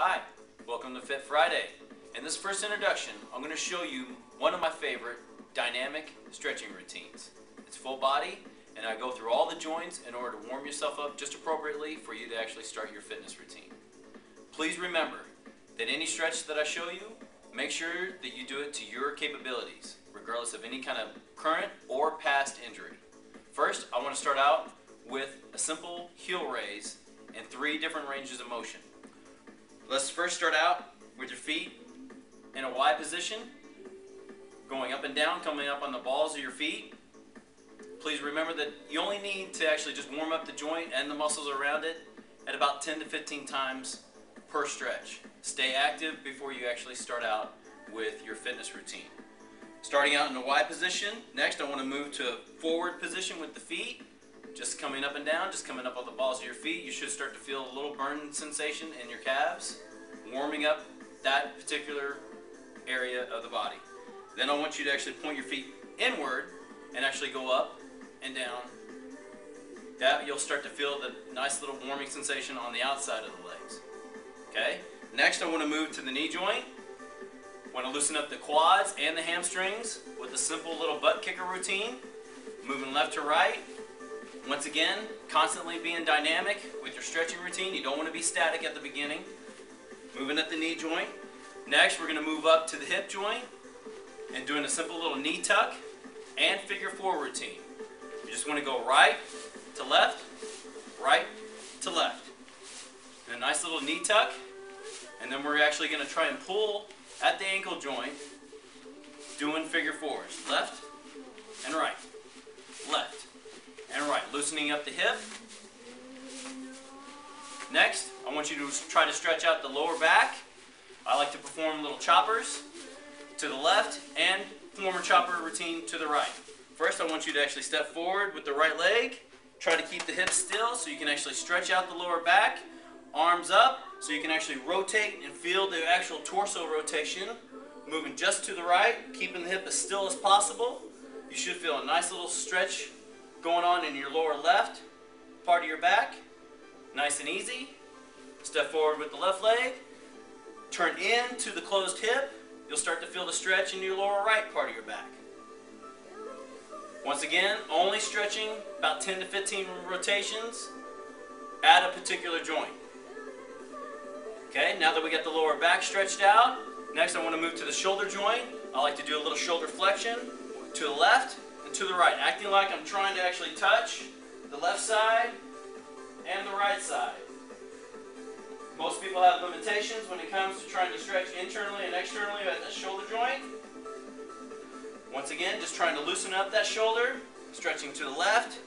Hi, welcome to Fit Friday. In this first introduction, I'm going to show you one of my favorite dynamic stretching routines. It's full body, and I go through all the joints in order to warm yourself up just appropriately for you to actually start your fitness routine. Please remember that any stretch that I show you, make sure that you do it to your capabilities, regardless of any kind of current or past injury. First, I want to start out with a simple heel raise and 3 different ranges of motion. Let's first start out with your feet in a Y position, going up and down, coming up on the balls of your feet. Please remember that you only need to actually just warm up the joint and the muscles around it at about 10 to 15 times per stretch. Stay active before you actually start out with your fitness routine. Starting out in a Y position, next I want to move to a forward position with the feet. Just coming up and down, just coming up on the balls of your feet. You should start to feel a little burn sensation in your calves, warming up that particular area of the body. Then I want you to actually point your feet inward and actually go up and down. That you'll start to feel the nice little warming sensation on the outside of the legs. Okay? Next I want to move to the knee joint. I want to loosen up the quads and the hamstrings with a simple little butt kicker routine. Moving left to right. Once again, constantly being dynamic with your stretching routine. You don't want to be static at the beginning. Moving at the knee joint. Next, we're going to move up to the hip joint and doing a simple little knee tuck and figure 4 routine. You just want to go right to left, right to left. And a nice little knee tuck. And then we're actually going to try and pull at the ankle joint, doing figure 4s. Left and right. Left and right, loosening up the hip. Next, I want you to try to stretch out the lower back. I like to perform little choppers to the left and perform a chopper routine to the right. First, I want you to actually step forward with the right leg. Try to keep the hips still so you can actually stretch out the lower back. Arms up so you can actually rotate and feel the actual torso rotation. Moving just to the right, keeping the hip as still as possible. You should feel a nice little stretch going on in your lower left part of your back. Nice and easy. Step forward with the left leg. Turn into the closed hip. You'll start to feel the stretch in your lower right part of your back. Once again, only stretching about 10 to 15 rotations at a particular joint. Okay, now that we got the lower back stretched out, next I want to move to the shoulder joint. I like to do a little shoulder flexion to the left and to the right, acting like I'm trying to actually touch the left side and the right side. Most people have limitations when it comes to trying to stretch internally and externally at the shoulder joint. Once again, just trying to loosen up that shoulder, stretching to the left,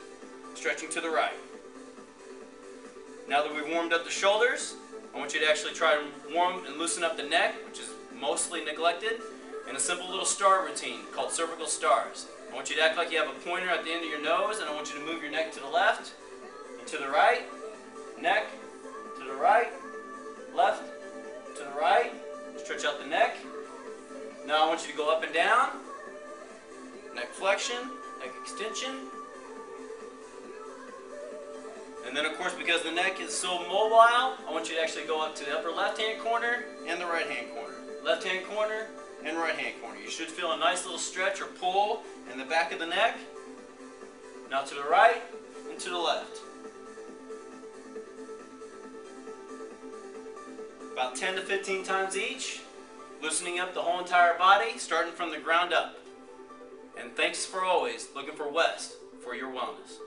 stretching to the right. Now that we've warmed up the shoulders, I want you to actually try to warm and loosen up the neck, which is mostly neglected, in a simple little star routine called cervical stars. I want you to act like you have a pointer at the end of your nose, and I want you to move your neck to the left and to the right, neck to the right, left to the right, stretch out the neck. Now I want you to go up and down, neck flexion, neck extension. And then of course, because the neck is so mobile, I want you to actually go up to the upper left hand corner and the right hand corner. Left hand corner and right hand corner. You should feel a nice little stretch or pull in the back of the neck. Now to the right and to the left. About 10 to 15 times each, loosening up the whole entire body, starting from the ground up. And thanks for always looking for West for your wellness.